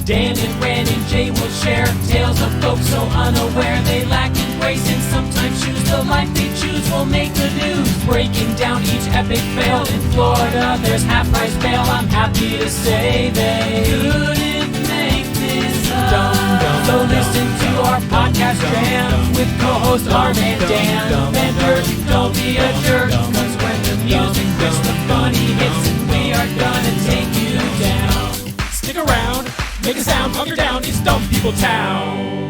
Dan and Ren and Jay will share tales of folks so unaware they lack in grace and sometimes choose the life they choose will make the news. Breaking down each epic fail in Florida, there's half-price bail. I'm happy to say they couldn't make this up. So listen to our podcast jam with co-host Arm and Dan. Bender, don't be a jerk, cause when the music hits, the funny hits, and we are gonna take you down. Stick around. Make a sound, hunker down, it's Dumb People Town.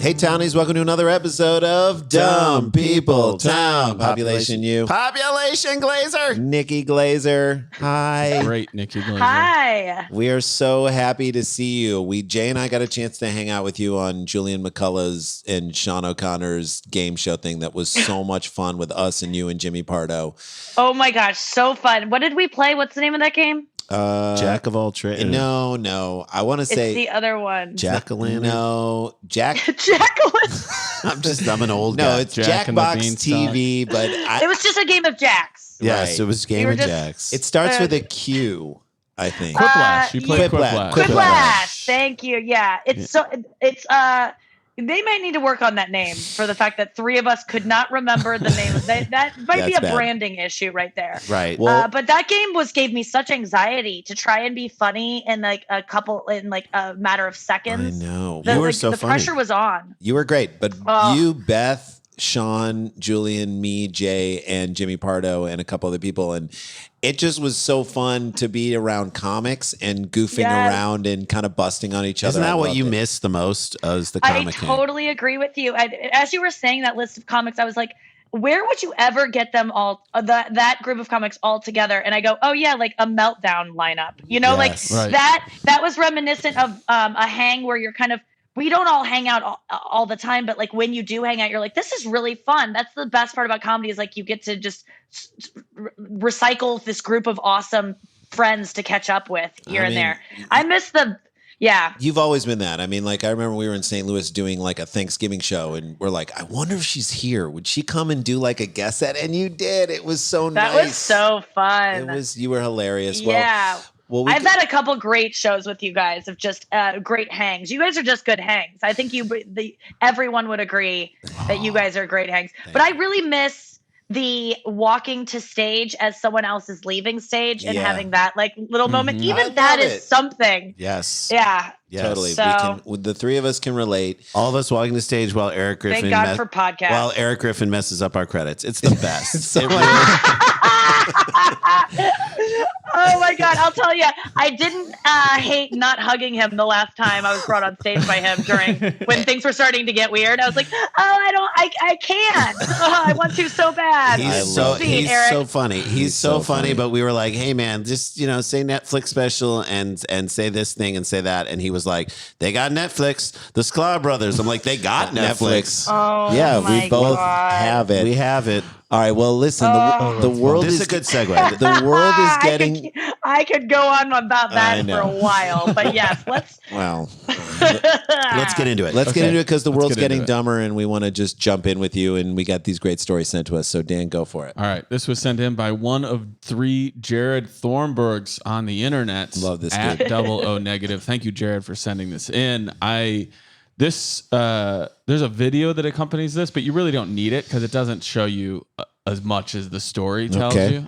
Hey, Townies, welcome to another episode of Dumb People Town. Population U. Population Glaser. Nikki Glaser. Hi. Great, Nikki Glaser. Hi. We are so happy to see you. Jay and I got a chance to hang out with you on Julian McCullough's and Sean O'Connor's game show thing that was so much fun with us and you and Jimmy Pardo. Oh my gosh, so fun. What did we play? What's the name of that game? Jack of all trades. No. I want to say it's the other one. Jack-o'-lantern. No, Jack. Jack-o'-lantern. I'm an old guy. No, it's Jackbox TV, but it was just a game of jacks. Yes, it was Game of just- Jacks. it starts with a Q, I think. Quiplash. You played Quiplash. Quiplash. Quiplash. Thank you. Yeah. They might need to work on that name for the fact that three of us could not remember the name. That might be a bad. branding issue right there. Right. Well, But that game gave me such anxiety to try and be funny in a matter of seconds. I know. The, You were so the funny. pressure was on. You were great, but Oh. you, Beth, Sean, Julian, me, Jay, and Jimmy Pardo, and a couple other people, and it just was so fun to be around comics and goofing Yes. around and kind of busting on each other. Isn't that I what loved you it. miss the most as the I comic game? totally agree with you. As you were saying that list of comics, I was like, where would you ever get them all, that group of comics all together? And I go, oh yeah, like a meltdown lineup. You know, Yes. Right. that was reminiscent of a hang where you're kind of, we don't all hang out all the time, but like when you do hang out, you're like, this is really fun. That's the best part about comedy is like you get to just recycle this group of awesome friends to catch up with here and there. I miss yeah. You've always been that. I mean, like, I remember we were in St. Louis doing like a Thanksgiving show, and we're like, I wonder if she's here. Would she come and do like a guest set? And you did. It was so nice. That was so fun. You were hilarious. Yeah. Well, I've had a couple great shows with you guys of just great hangs. You guys are just good hangs. I think everyone would agree that you guys are great hangs. But I really miss the walking to stage as someone else is leaving stage and having that like little moment. Even that love is it. something. Yes. Yeah. Yes. Totally. So- The three of us can relate. All of us walking the stage while Eric Griffin Thank God for podcasts. while Eric Griffin messes up our credits. It's the best. Oh my God. I'll tell you, I didn't hate not hugging him the last time I was brought on stage by him when things were starting to get weird. I was like, I can't. Oh, I want to so bad. He's Sweet, Eric. so funny. He's so funny, but we were like, hey man, just say Netflix special and say this thing and say that. And he was like, they got Netflix, the Sklar brothers. I'm like, they got Netflix. Oh, Yeah, my we both God. have it. We have it. All right. Well, listen, the world This is is a good segue. The world is getting. I could go on about I that for know. a while, but yes, let's. Well, Let's get into it. let's get into it because the world's get into getting it. dumber, and we want to just jump in with you. And we got these great stories sent to us. So Dan, go for it. All right. This was sent in by one of three Jared Thornbergs on the internet. Love this at dude. O negative. Thank you, Jared, for sending this in. There's a video that accompanies this, but you really don't need it because it doesn't show you as much as the story tells Okay. you.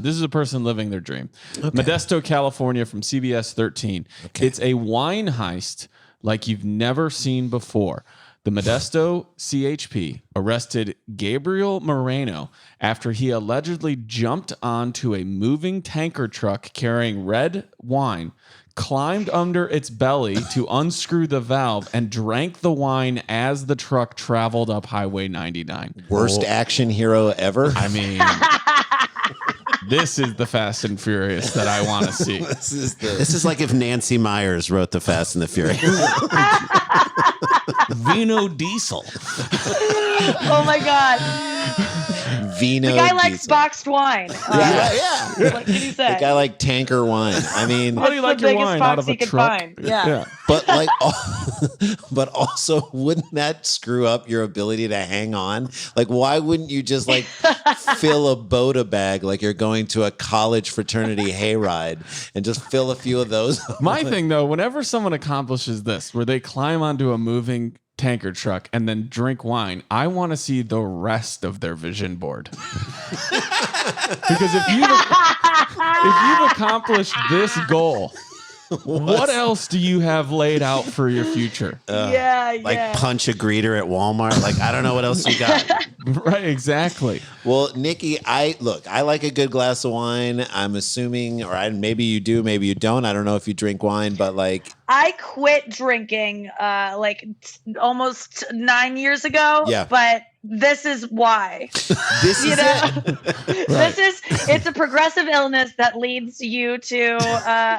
This is a person living their dream. Modesto, California, from CBS 13. It's a wine heist like you've never seen before. The Modesto CHP arrested Gabriel Moreno after he allegedly jumped onto a moving tanker truck carrying red wine, climbed under its belly to unscrew the valve, and drank the wine as the truck traveled up Highway 99. Worst action hero ever. I mean, this is the Fast and Furious that I want to see. This is like if Nancy Myers wrote The Fast and the Furious. Vino Diesel. Oh my God. Vino. The guy likes diesel. boxed wine. Yeah. What did he say? The guy like tanker wine. I mean, How do you What's like the your biggest wine box out of a he could truck? find? Yeah. but like, but also, wouldn't that screw up your ability to hang on? Like, why wouldn't you just like fill a Boda bag like you're going to a college fraternity hayride and just fill a few of those? My thing though, whenever someone accomplishes this, where they climb onto a moving tanker truck and then drink wine, I want to see the rest of their vision board. Because if you've accomplished this goal, what else do you have laid out for your future? Like punch a greeter at Walmart. Like, I don't know what else you got. Right, exactly. Well, Nikki, I like a good glass of wine. I'm assuming, maybe you do, maybe you don't. I don't know if you drink wine, but like, I quit drinking almost 9 years ago. Yeah. But this is why. this is it. It's a progressive illness that leads you to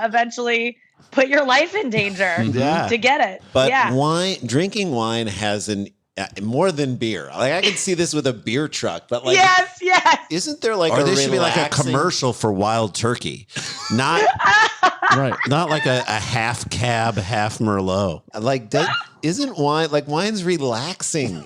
eventually put your life in danger to get it. But drinking wine has more than beer. Like, I can see this with a beer truck, but like, yes. isn't there like Or a there should be like a relaxing- commercial for wild turkey, not not like a half cab, half Merlot. Like, isn't wine like wine's relaxing?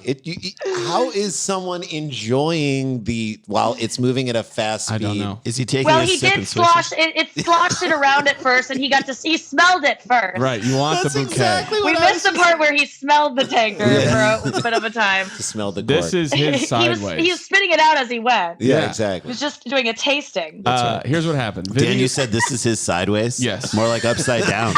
How is someone enjoying while it's moving at a fast speed? I don't know. Is he taking? Well, a he sip did and swishing? slosh it. It sloshed it around at first, and he smelled it first. Right, you want That's the bouquet. exactly We what I missed the was part where he smelled the tanker for a bit of a time. to smell the This cork. is his sideways. he was spitting it out as he went. yeah, Yeah. He exactly. was just doing a tasting. Here's what happened. Dan, you said this is his sideways? Yes. More like upside down.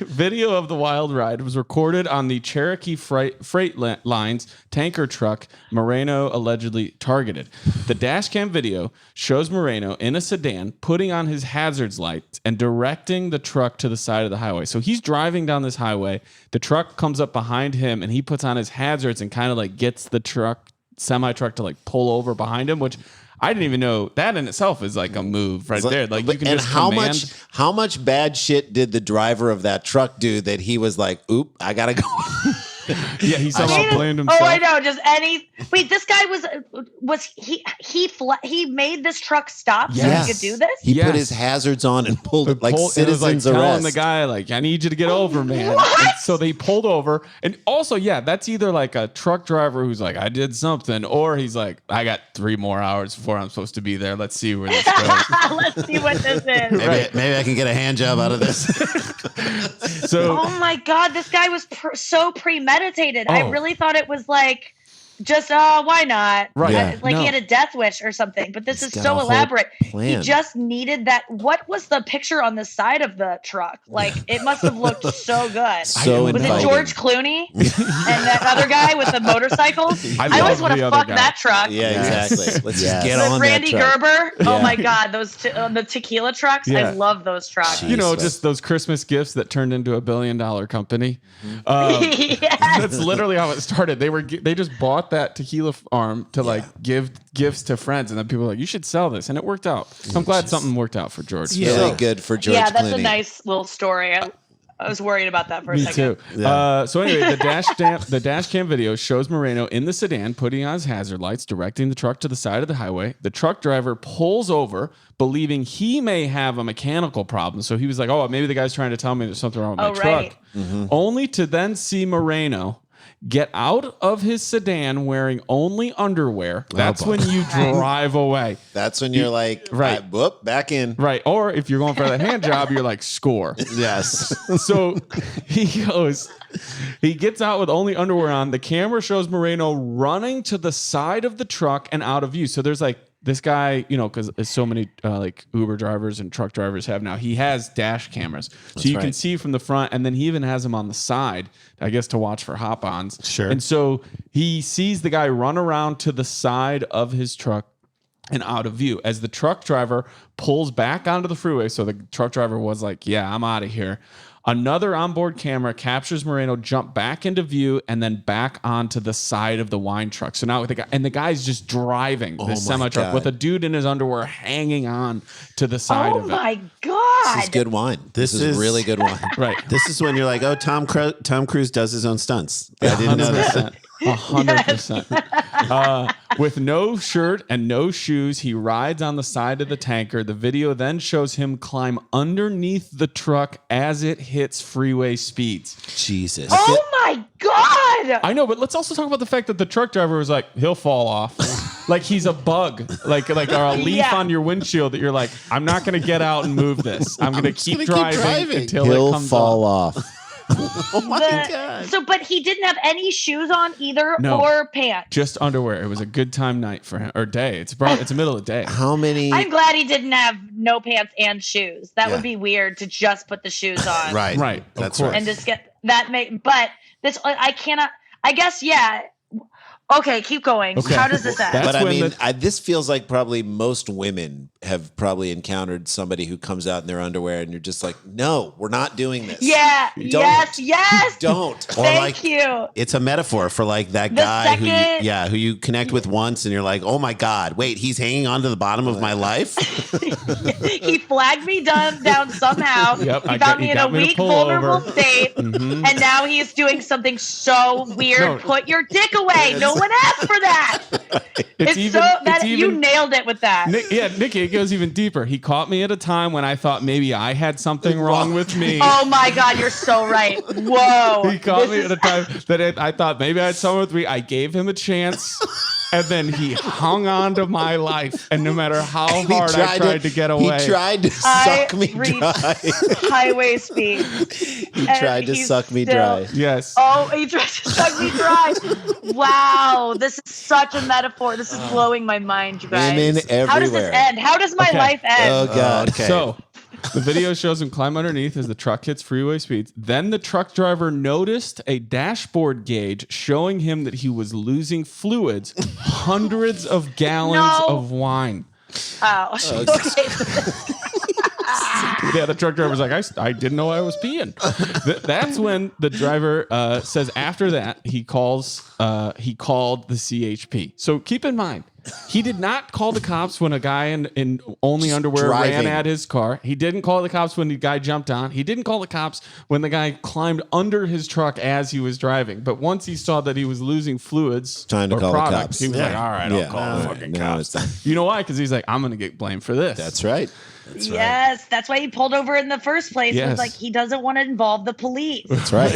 Video of the wild ride was recorded on the Cherokee Freight Line's tanker truck Moreno allegedly targeted. The dashcam video shows Moreno in a sedan putting on his hazards lights and directing the truck to the side of the highway. So he's driving down this highway. The truck comes up behind him and he puts on his hazards and kind of like gets the semi-truck to like pull over behind him, which I didn't even know that in itself is like a move right there. Like you can and just how much bad shit did the driver of that truck do that he was like, oop, I gotta go. Yeah, he somehow blamed himself. Oh, I know. Wait, this guy he made this truck stop so he could do this? He Yes. put his hazards on and pulled it like It was citizens like telling arrest. the guy like, I need you to get over, man. What? And so they pulled over, and also, yeah, that's either like a truck driver who's like, I did something, or he's like, I got 3 more hours before I'm supposed to be there. Let's see where this goes. Let's see what this is. Maybe I can get a hand job out of this. So Oh my God, this guy was so premeditated. I Oh. really thought it was like just why not? Right. Yeah. Like No. he had a death wish or something. But this He's is got a so whole elaborate. plan. He just needed that. What was the picture on the side of the truck? Like it must have looked so good. So Was it inviting. George Clooney and that other guy with the motorcycles? I always love want the to other fuck guy. that truck. Yeah, Yes. exactly. Let's Yes. just get With on Randy that truck. Gerber. Yeah. Oh my God, those the tequila trucks. Yeah. I love those trucks. you know, Jesus. just those Christmas gifts that turned into $1 billion company. Yes. That's literally how it started. They just bought that tequila farm to like give gifts to friends, and then people were like, you should sell this, and it worked out. I'm glad something worked out for George. It's really good for George Yeah, that's Clooney. a nice little story. I was worried about that for a Me second. too. So anyway, the dash cam video shows Moreno in the sedan putting on his hazard lights, directing the truck to the side of the highway. The truck driver pulls over, believing he may have a mechanical problem. So he was like, "Oh, maybe the guy's trying to tell me there's something wrong with my Oh, truck." right. Only to then see Moreno get out of his sedan wearing only underwear. That's when you drive away. That's when you're like, Right. whoop, back in. Right. Or if you're going for that hand job, you're like, score. Yes. So he gets out with only underwear on. The camera shows Moreno running to the side of the truck and out of view. So there's like this guy, you know, because so many like Uber drivers and truck drivers have now, he has dash cameras. So you can right. see from the front, and then he even has them on the side, I guess, to watch for hop-ons. Sure. And so he sees the guy run around to the side of his truck and out of view as the truck driver pulls back onto the freeway. So the truck driver was like, yeah, I'm out of here. Another onboard camera captures Moreno jump back into view and then back onto the side of the wine truck. So now the guy's just driving my this semi truck God. with a dude in his underwear hanging on to the side Oh of it. my God. This is good wine. This This is is- really good wine. Right. This is when you're like, oh, Tom Cruise does his own stunts. I didn't know that. 100%. With no shirt and no shoes, he rides on the side of the tanker. The video then shows him climb underneath the truck as it hits freeway speeds. Jesus. Oh my God! I know, but let's also talk about the fact that the truck driver was like, he'll fall off. Like he's a bug, like or a leaf on your windshield that you're like, I'm not going to get out and move this. I'm going to keep driving until He'll it comes fall off. off. Oh my God. So, but he didn't have any shoes on either No. or pants. Just underwear. It was a good time night for him, or day. It's the middle of the day. How many? I'm glad he didn't have no pants and shoes. That Yeah. would be weird to just put the shoes on. Right. Right. That's Of course. right. And just get that but this I cannot I guess yeah. Okay, keep going. Okay. How does this end? That's But I when mean, the- this feels like probably most women have probably encountered somebody who comes out in their underwear, and you're just like, no, we're not doing this. Yeah. Don't. Yes. Don't. Or Thank like- you. It's a metaphor for like that The guy second- who you connect with once and you're like, oh my God, wait, he's hanging on to the bottom of my life. He flagged me down somehow. Yep, He found me in a got me to weak, pull vulnerable over. state, Mhm. and now he's doing something so weird. No. Put your dick away. No one asked for that. It's even- so that it's you even- nailed it with that. Nikki, it goes even deeper. He caught me at a time when I thought maybe I had something wrong with me. Oh my God, you're so right. Whoa. He caught This me is- at a time that I thought maybe I had someone with me. I gave him a chance, and then he hung on to my life. And no matter how He hard I tried to get away, He tried to I suck me reached dry. highway speed. He tried to he's suck me still- dry. yes. Oh, he tried to suck me dry. Wow, this is such a metaphor. This is blowing my mind, you guys. Women How does this everywhere. end? How does my Okay. life end? Oh God. Okay. So the video shows him climb underneath as the truck hits freeway speeds. Then the truck driver noticed a dashboard gauge showing him that he was losing fluids, hundreds of gallons No. of wine. Oh, okay. Yeah, the truck driver was like, I didn't know I was peeing. That's when the driver says after that he called the CHP. So keep in mind, he did not call the cops when a guy in only underwear ran driving. at his car. He didn't call the cops when the guy jumped on. He didn't call the cops when the guy climbed under his truck as he was driving. But once he saw that he was losing fluids Time to or call the product, cops. he was Yeah. like, all right, I'll call the fucking No, cops. it's not. You know why? Because he's like, I'm going to get blamed for this. That's right. Yes, that's why he pulled over in the first place. Yes. Was like he doesn't want to involve the police. That's right.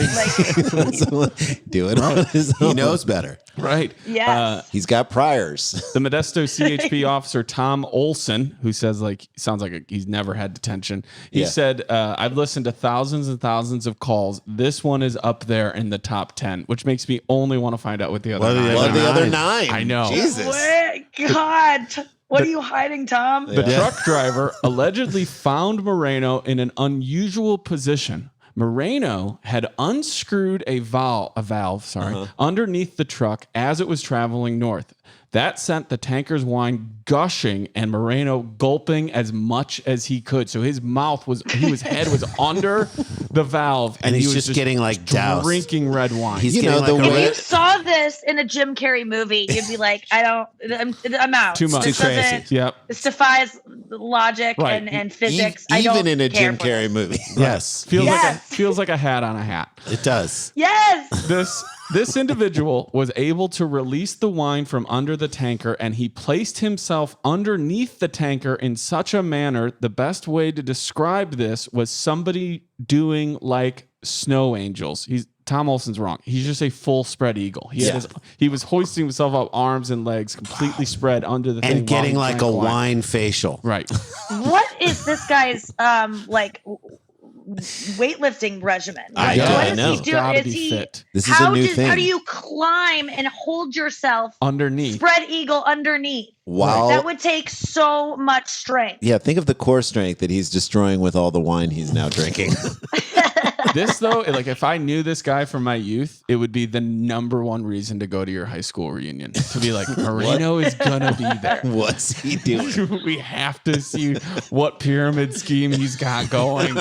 Like, Do it on his own. He knows better. Right. yes. He's got priors. The Modesto CHP officer Tom Olson, who sounds like he's never had detention, he Yeah. said, "I've listened to thousands and thousands of calls. This one is up there in the top 10," which makes me only want to find out what the other What are the nine What are. are the other Nine. 9? I know. Jesus. What? God, what are you hiding, Tom? The truck driver allegedly found Moreno in an unusual position. Moreno had unscrewed a valve, underneath the truck as it was traveling north. That sent the tanker's wine gushing and Moreno gulping as much as he could. So his head was under the valve, And he he's was just getting, like, doused. drinking red wine. He's You getting know, the like a way- If red- you saw this in a Jim Carrey movie, you'd be like, I'm out. Too much. This Too crazy. doesn't- Yep. This defies logic Right. and physics. I Even don't in a care Jim for Carrey this. movie. Yes. Feels like a hat on a hat. It does. Yes. This individual was able to release the wine from under the tanker, and he placed himself underneath the tanker in such a manner. The best way to describe this was somebody doing like snow angels. Tom Olson's wrong. He's just a full spread eagle. He was hoisting himself up, arms and legs completely spread under the thing And while getting he like a drank wine facial. Right. What is this guy's like weightlifting regimen? I Like, know, what I does know. he do? Gotta Is be he? fit. This is a new thing. How do you climb and hold yourself Underneath. spread eagle underneath? Wow. That would take so much strength. Yeah, think of the core strength that he's destroying with all the wine he's now drinking. This though, like if I knew this guy from my youth, it would be the number one reason to go to your high school reunion. To be like, Marino is gonna be there. What's he doing? We have to see what pyramid scheme he's got going.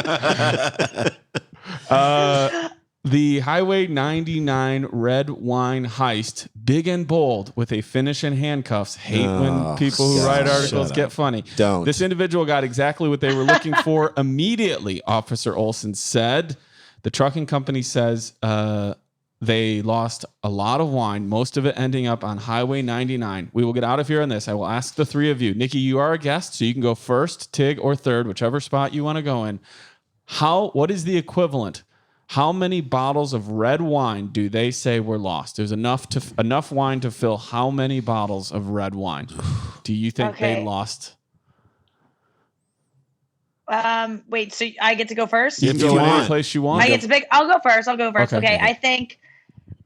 The Highway 99 red wine heist, big and bold, with a finish in handcuffs. Hate when people who write articles get funny. Don't. This individual got exactly what they were looking for immediately, Officer Olson said. The trucking company says They lost a lot of wine, most of it ending up on Highway 99. We will get out of here on this. I will ask the three of you. Nikki, you are a guest, so you can go first, Tig, or third, whichever spot you want to go in. What is the equivalent? How many bottles of red wine do they say were lost? There's enough wine to fill how many bottles of red wine? Do you think they lost? Wait, so I get to go first? You can go any place you want. I get to pick. I'll go first. Okay. I think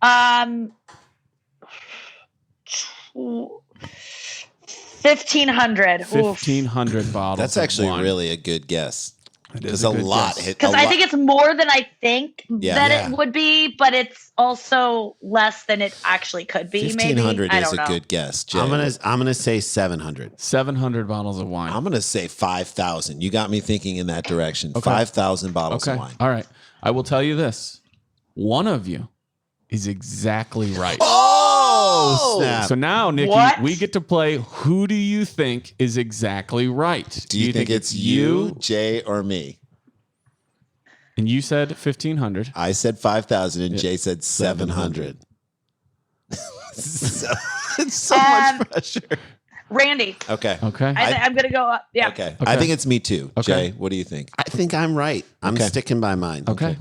1,500. 1,500 bottles. That's actually really a good guess. There's a lot. Because I think it's more than I think it would be, but it's also less than it actually could be. 1,500 is a good guess, Jay. I'm gonna say 700. 700 bottles of wine. I'm gonna say 5,000. You got me thinking in that direction. 5,000 bottles of wine. All right. I will tell you this. One of you is exactly right. Oh, snap. So now, Nikki, we get to play Who Do You Think Is Exactly Right? Do you think it's you, Jay, or me? And you said 1,500. I said 5,000 and Jay said 700. It's so much pressure. Randy. Okay. I'm going to go up. Yeah. Okay. I think it's me too. Jay, what do you think? I think I'm right. I'm sticking by mine. Okay.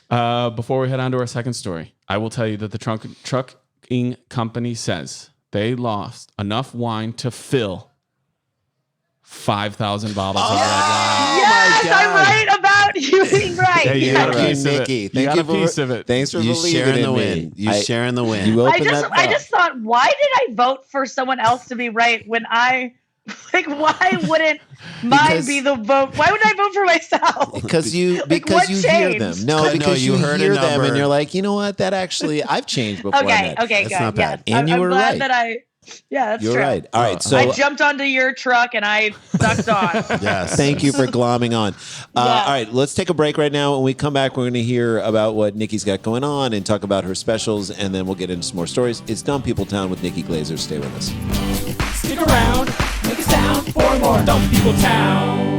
Before we head on to our second story, I will tell you that the trucking company says they lost enough wine to fill 5,000 bottles of red wine. Yes, I'm right about you being right. Yeah, you got a piece of Nikki. it. You got a piece of it. Thanks for You believing sharing in the me. win. You sharing the win. You I opened that just thought, why did I vote for someone else to be right when I... Like, why wouldn't mine be the vote? Why would I vote for myself? Because you what hear changed? them. No, because you you heard a hear them number. and you're like, you know what? That actually, I've changed before. Okay, that. good. not bad. Yes. And you I'm were glad right. that that's You're true. right. All right. So I jumped onto your truck and I sucked on. Yes. thank you for glomming on. All right, let's take a break right now. When we come back, we're going to hear about what Nikki's got going on and talk about her specials, and then we'll get into some more stories. It's Dumb People Town with Nikki Glaser. Stay with us. Stick around, make a sound for more Dumb People Town.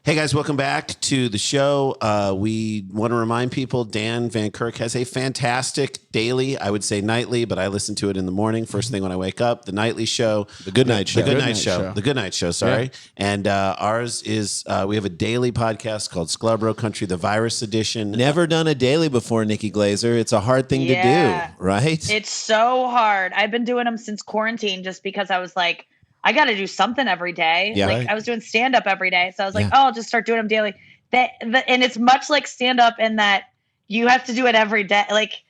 Hey guys, welcome back to the show. We want to remind people Dan Van Kirk has a fantastic daily, I would say nightly, but I listen to it in the morning, first thing when I wake up, the nightly show. The Good Night Show. The Good Night Show, sorry. Yeah. And ours is, we have a daily podcast called Scarborough Country, the Virus Edition. Never done a daily before, Nikki Glaser. It's a hard thing to do, right? It's so hard. I've been doing them since quarantine just because I was like, I got to do something every day. Yeah. I was doing stand up every day. So I was like, I'll just start doing them daily. And it's much like stand up in that you have to do it every day. Like,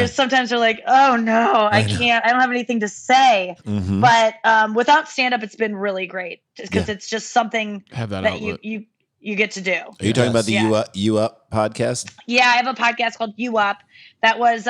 sometimes you're like, oh no, I can't. I don't have anything to say. Mm-hmm. But without stand up, it's been really great because it's just something that you get to do. Are you talking about the You Up podcast? Yeah, I have a podcast called You Up that was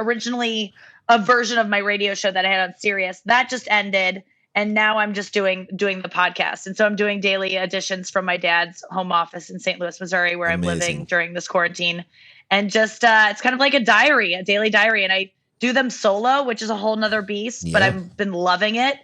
originally a version of my radio show that I had on Sirius. That just ended. And now I'm just doing the podcast. And so I'm doing daily editions from my dad's home office in St. Louis, Missouri, where I'm living during this quarantine. And just, it's kind of like a daily diary. And I do them solo, which is a whole nother beast, but I've been loving it.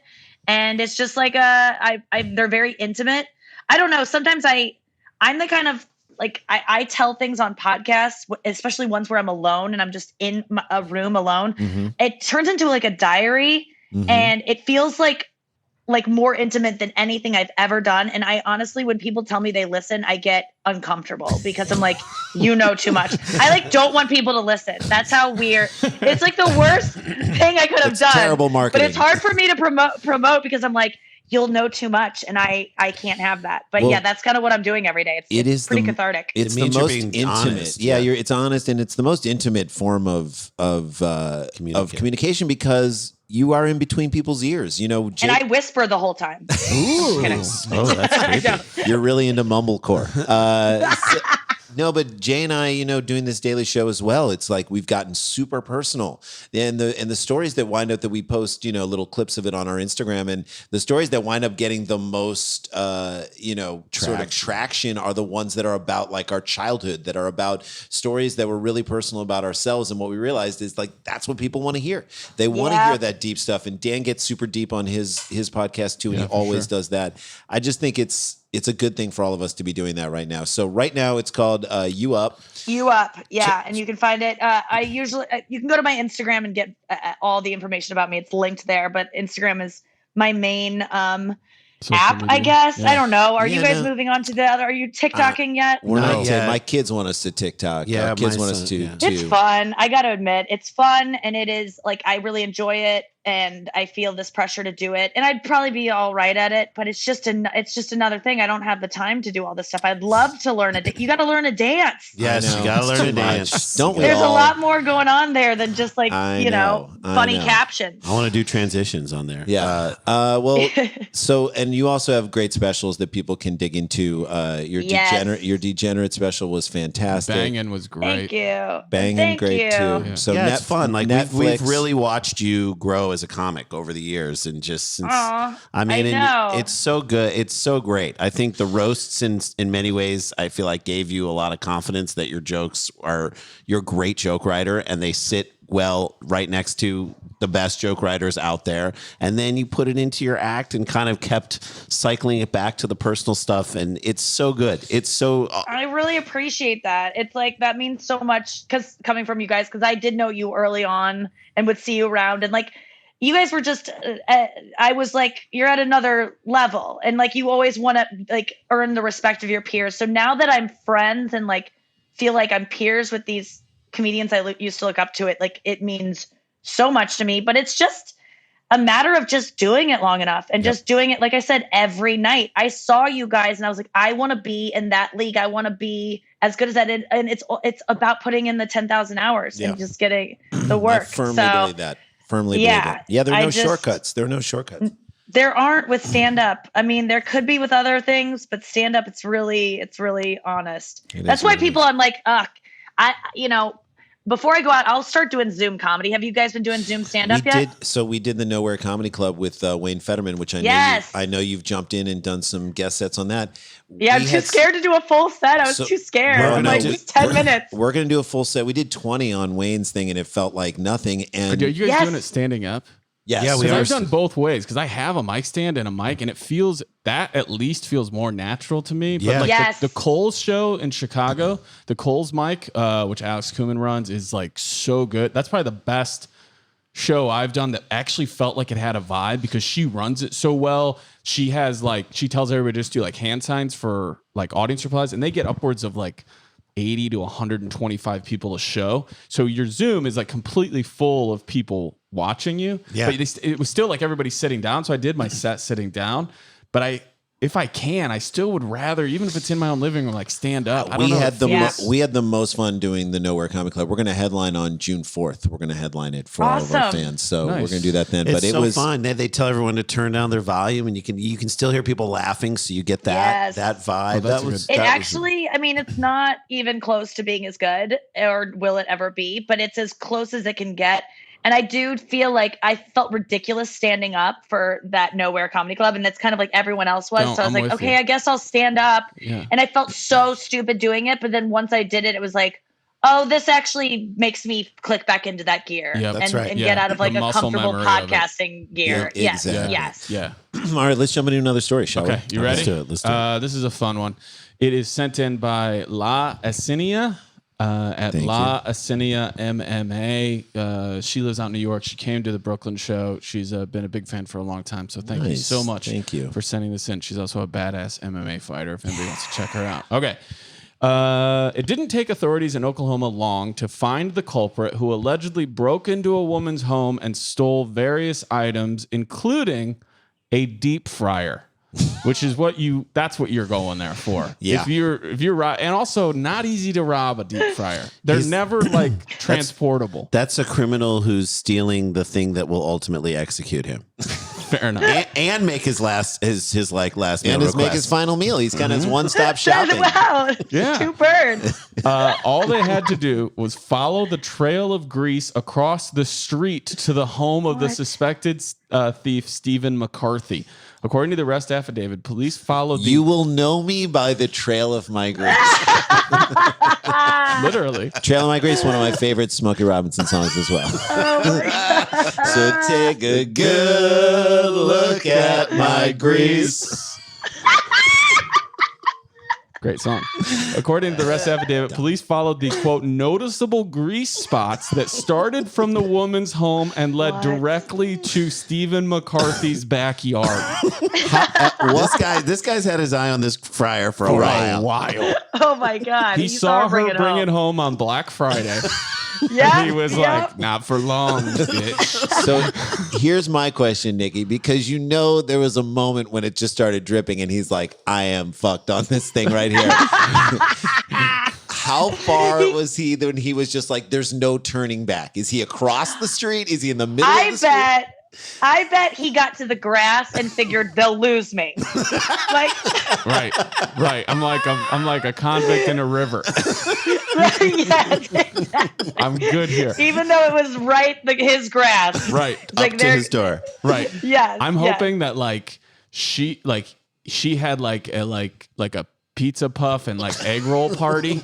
And it's just like, they're very intimate. I don't know. Sometimes I'm the kind of, like, I tell things on podcasts, especially ones where I'm alone and I'm just in a room alone. Mm-hmm. It turns into like a diary and it feels like more intimate than anything I've ever done. And I honestly, when people tell me they listen, I get uncomfortable because I'm like, you know too much. I don't want people to listen. That's how weird. It's like the worst thing I could have done. Terrible marketing. But it's hard for me to promote because I'm like, you'll know too much. And I can't have that. But that's kind of what I'm doing every day. It's pretty cathartic. It's the most intimate. Honest, it's honest, and it's the most intimate form of communication because you are in between people's ears, and I whisper the whole time. Ooh. Oh, that's creepy. You're really into mumblecore. No, but Jay and I, doing this daily show as well, it's like we've gotten super personal. And the stories that wind up that we post, little clips of it on our Instagram, and the stories that wind up getting the most, sort of traction are the ones that are about like our childhood, that are about stories that were really personal about ourselves. And what we realized is that's what people want to hear. They want to hear that deep stuff. And Dan gets super deep on his podcast too, and he always does that. I just think it's it's a good thing for all of us to be doing that right now. So right now it's called You Up. You Up, yeah, and you can find it. I usually you can go to my Instagram and get all the information about me. It's linked there, but Instagram is my main Social app, media. I guess. Yeah. I don't know. Are Yeah, you guys no. moving on to the other? Are you TikToking yet? We're Not not. yet. My kids want us to TikTok. Yeah, Our kids my want us son- to. yeah. to It's fun. I got to admit, it's fun, and it is like I really enjoy it, and I feel this pressure to do it, and I'd probably be all right at it, but it's just another thing. I don't have the time to do all this stuff. I'd love to learn it. You got to learn to dance. Yes, I know. you gotta It's learn too to much. dance. Don't we There's a all? lot more going on there than just like I know. funny captions. I want to do transitions on there. Yeah. Well, so and you also have great specials that people can dig into. Yes. Your degenerate special was fantastic. Banging was great. Thank you. Banging Thank great you. too. Yeah. So Yeah, it's fun. Like Netflix, we've really watched you grow as a comic over the years, and just since Aw, I mean, I and know. it's so good. It's so great. I think the roasts in many ways, I feel like gave you a lot of confidence that your jokes are you're a great joke writer, and they sit well right next to the best joke writers out there. And then you put it into your act and kind of kept cycling it back to the personal stuff, and it's so good. It's so I really appreciate that. It's like that means so much because coming from you guys, because I did know you early on and would see you around, and like you guys were just. I was like, you're at another level, and like you always want to like earn the respect of your peers. So now that I'm friends and like feel like I'm peers with these comedians I used to look up to, it means so much to me. But it's just a matter of just doing it long enough and just doing it, like I said, every night. I saw you guys and I was like, I want to be in that league. I want to be as good as that. And it's about putting in the 10,000 hours and just getting the work. I firmly believe that. Firmly believe yeah, it. Yeah, there are I no just- shortcuts. There are no shortcuts. There aren't with stand up. I mean, there could be with other things, but stand up, it's really honest. It That's is why what it people, is. I'm like, before I go out, I'll start doing Zoom comedy. Have you guys been doing Zoom stand up yet? So we did the Nowhere Comedy Club with Wayne Fetterman, which I know you've jumped in and done some guest sets on that. Yeah, I'm too scared to do a full set. I was So- too scared. Well, I'm no, like, we- just 10 minutes. We're gonna do a full set. We did 20 on Wayne's thing, and it felt like nothing. And Are you guys Yes. doing it standing up? yes, Yeah, we Because are. I've done both ways. Because I have a mic stand and a mic, and it feels that at least feels more natural to me. But Yeah. like Yes. the Coles show in Chicago, the Coles mic, which Alex Kumin runs, is like so good. That's probably the best show I've done that actually felt like it had a vibe because she runs it so well. She has she tells everybody to just do like hand signs for like audience replies, and they get upwards of like 80 to 125 people a show. So your Zoom is like completely full of people watching you. Yeah. But it was still like everybody sitting down. So I did my set sitting down, but if I can, I still would rather, even if it's in my own living room, like stand up. I don't we know. had the Yes. we had the most fun doing the Nowhere Comedy Club. We're going to headline on June 4th. We're going to headline it for all of our Awesome. fans. So Nice. we're going to do that then. It's But it so was fun. They tell everyone to turn down their volume, and you can still hear people laughing, so you get Yes. that vibe. Oh, that's that was good. It that was- actually, I mean, it's not even close to being as good, or will it ever be, but it's as close as it can get. And I do feel like I felt ridiculous standing up for that Nowhere Comedy Club. And that's kind of like everyone else was. No, So I was I'm like, with okay, you. I guess I'll stand up. Yeah. And I felt so stupid doing it. But then once I did it, it was like, oh, this actually makes me click back into that gear Yeah, that's and, right. and Yeah. get out of like The a muscle comfortable memory of it. podcasting gear. Yeah, Yes. exactly. Yes. Yeah. all right. Let's jump into another story, shall Okay. we? You ready? Let's do it. Let's do it. This is a fun one. It is sent in by La Asinia. At Thank La Asinia MMA. She lives out in New York. She came to the Brooklyn show. She's been a big fan for a long time. So thank you Nice. so much Thank you. for sending this in. She's also a badass MMA fighter if anybody wants to check her out. Okay. It didn't take authorities in Oklahoma long to find the culprit who allegedly broke into a woman's home and stole various items, including a deep fryer. Which is that's what you're going there for. Yeah. If you're and also not easy to rob a deep fryer. They're never like transportable. That's a criminal who's stealing the thing that will ultimately execute him, Fair enough. and make his last meal And make request. his final meal. He's kind of one-stop shopping. Wow. Yeah. Two birds. All they had to do was follow the trail of grease across the street to the home of the suspected thief, Stephen McCarthy. According to the arrest affidavit, police followed the You will know me by the trail of my grace. literally. Trail of My Grace, one of my favorite Smokey Robinson songs as well. So take a good look at my grease. Great song. According to the arrest affidavit, police followed the, quote, noticeable grease spots that started from the woman's home and led What? directly to Stephen McCarthy's backyard. This guy's had his eye on this fryer for a while. Oh my God. He saw her bring it home. home on Black Friday. Yeah. He was like, not for long, bitch. So here's my question, Nikki, because you know there was a moment when it just started dripping and he's like, I am fucked on this thing right here. How far was he when he was just like, there's no turning back? Is he across the street? Is he in the middle of the street? I bet he got to the grass and figured they'll lose me. Like, right. I'm like a convict in a river. yes, exactly. I'm good here. Even though it was his grass. Right. Like Up to his door. Right. Yes. I'm hoping that she had like a pizza puff and like egg roll party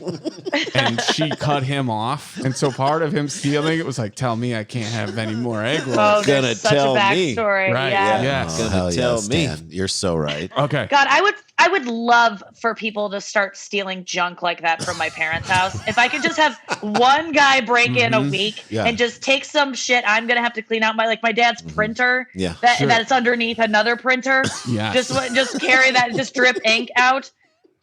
and she cut him off, and so part of him stealing it was like, tell me I can't have any more egg rolls. Oh, Gonna there's such tell a me. backstory. Right, Yeah. yes. Oh, hell Tell yes, me. Dan. You're so right. Okay. God, I would love for people to start stealing junk like that from my parents' house. If I could just have one guy break in a week Yeah. and just take some shit I'm gonna have to clean out my dad's printer. Yeah. That's underneath another printer. Yeah. Just carry that, just drip ink out.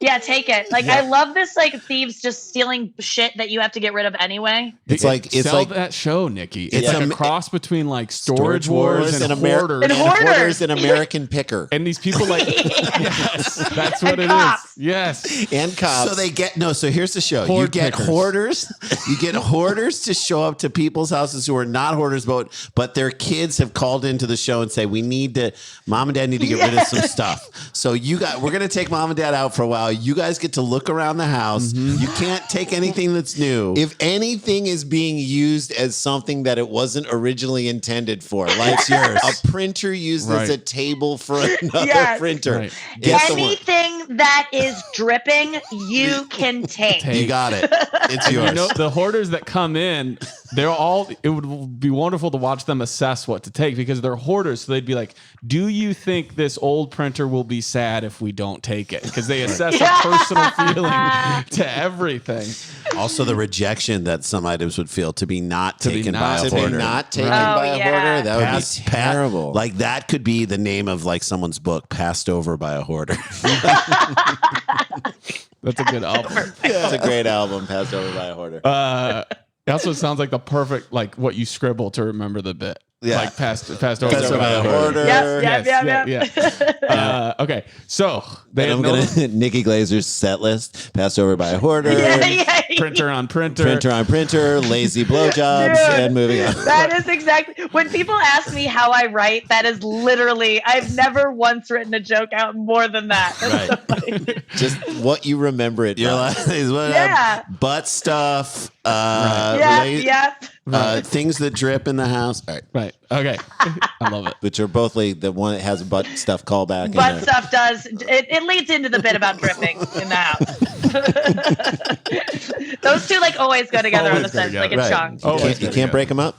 Yeah, take it. Like, I love this, like, thieves just stealing shit that you have to get rid of anyway. It's like Sell that show, Nikki. It's Yeah. like a cross between like Storage Wars and Hoarders. And Hoarders. an American picker. And these people like, yes, that's what And it cops. is. Yes. And cops. So here's the show. Hoard You get pickers. hoarders. You get hoarders to show up to people's houses who are not hoarders, but their kids have called into the show and say, mom and dad need to get rid of some stuff. So we're going to take mom and dad out for a while. You guys get to look around the house. You can't take anything that's new. If anything is being used as something that it wasn't originally intended for, like It's yours. a printer used as a table for another Yes. printer. Right. Get the one. Anything that is dripping, you can take. You got it. It's yours. You know, the hoarders that come in, it would be wonderful to watch them assess what to take because they're hoarders. So they'd be like, do you think this old printer will be sad if we don't take it? Because they assess a personal feeling to everything. Also, the rejection that some items would feel to be not taken by a To be hoarder. not taken Right. by Oh, a yeah. hoarder, that would be terrible. Like that could be the name of like someone's book, Passed Over by a Hoarder. That's a good album. It's a great album, passed over by a hoarder. It also sounds like the perfect, like what you scribble to remember the bit. Yeah. Like passed over Passed over by a hoarder. hoarder. Yep. Okay, so they And have I'm gonna Nikki Glaser's set list, passed over by a hoarder. Yeah. printer on printer. Printer on printer, lazy blowjobs, Dude, and moving on. That is exactly when people ask me how I write. That is literally, I've never once written a joke out more than that. That's so funny. Just what you remember it. You're by. like, Yeah. butt stuff, things that drip in the house. All right. Right. Okay. I love it. Which are both like the one that has a butt stuff callback. Butt stuff does. It leads into the bit about dripping in the house. Those two like always go together on the Always go sense, like a together. chunk. Oh, You can't break them up.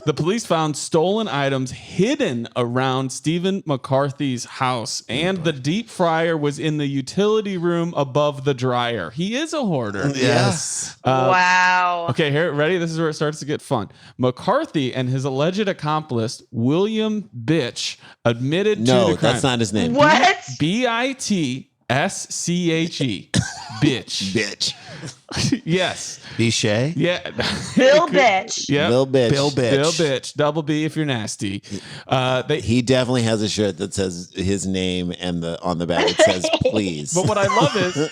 The police found stolen items hidden around Stephen McCarthy's house, and the deep fryer was in the utility room above the dryer. He is a hoarder. Yes. Wow. Okay, here, ready? This is where it starts to get fun. McCarthy and his alleged accomplice, William Bitch, admitted to the No, crime. that's not his name. What? Bitschche. Bitch. Bitch. Yes. Bichet. Yeah. Bill Bitch. Yeah. Bill Bitch. Bill Bitch. Bill Bitch. Double B if you're nasty. He definitely has a shirt that says his name, and on the back it says "please." But what I love is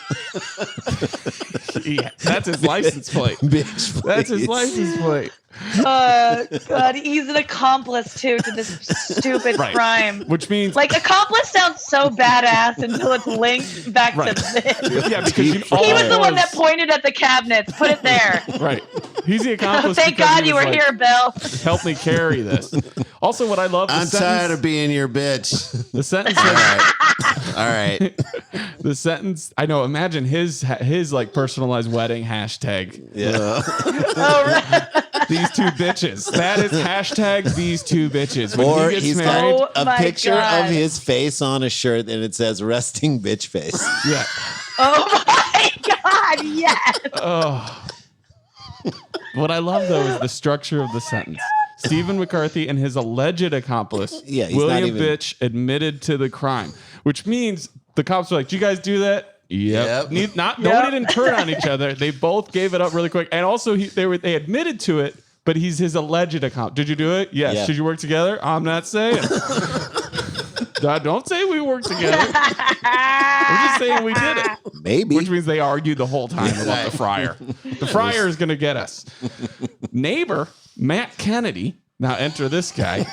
that's his license plate. Bitch, That's his please. license plate. God, he's an accomplice too to this stupid Right. crime. Which means Like, accomplice sounds so badass until it's linked back Right. to this. yeah, because He was the one that pointed at the cabinets. Put it there. Right. He's the accomplice. Thank because God he you was were like, here, Bill. Help me carry this. Also, what I love I'm tired of being your bitch. the sentence. All right. All right. The sentence. I know. Imagine his like personalized wedding hashtag. Yeah. Oh, right. these two bitches. That is hashtag these two bitches. When Or he gets he's married, Oh got a my picture God. of his face on a shirt and it says resting bitch face. yeah. Oh my God, yes. What I love though is the structure of the sentence. Stephen McCarthy and his alleged accomplice, Yeah, he's not William even- Bitch, admitted to the crime, which means the cops were like, "Did you guys do that?" Yep. Nobody didn't turn on each other. They both gave it up really quick, and also they admitted to it. But he's his alleged accomplice. Did you do it? Yes. Yeah. Did you work together? I'm not saying. Don't say we worked together. We're just saying we did it. Maybe. Which means they argued the whole time about the fryer. The fryer is going to get us. Neighbor Matt Kennedy, now enter this guy.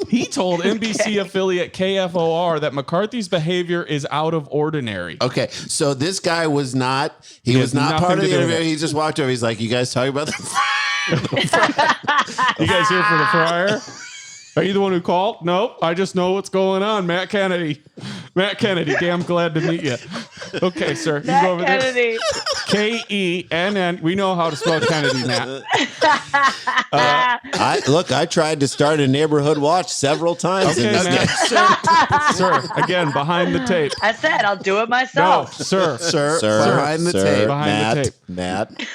He told NBC affiliate KFOR that McCarthy's behavior is out of ordinary. Okay, so this guy was not. He was has not nothing part of to the do with interview. it. He just walked over. He's like, "You guys talking about the?" You guys here for the fryer? Are you the one who called? Nope. I just know what's going on. Matt Kennedy. Matt Kennedy. Damn glad to meet you. Okay, sir. You Matt go over Kennedy. there. Kenn. We know how to spell Kennedy, Matt. I tried to start a neighborhood watch several times. Okay, in this Matt. Sir, again, behind the tape. I said I'll do it No, myself. sir. Sir, Sir, behind the sir, tape. Behind the Matt, tape. Matt.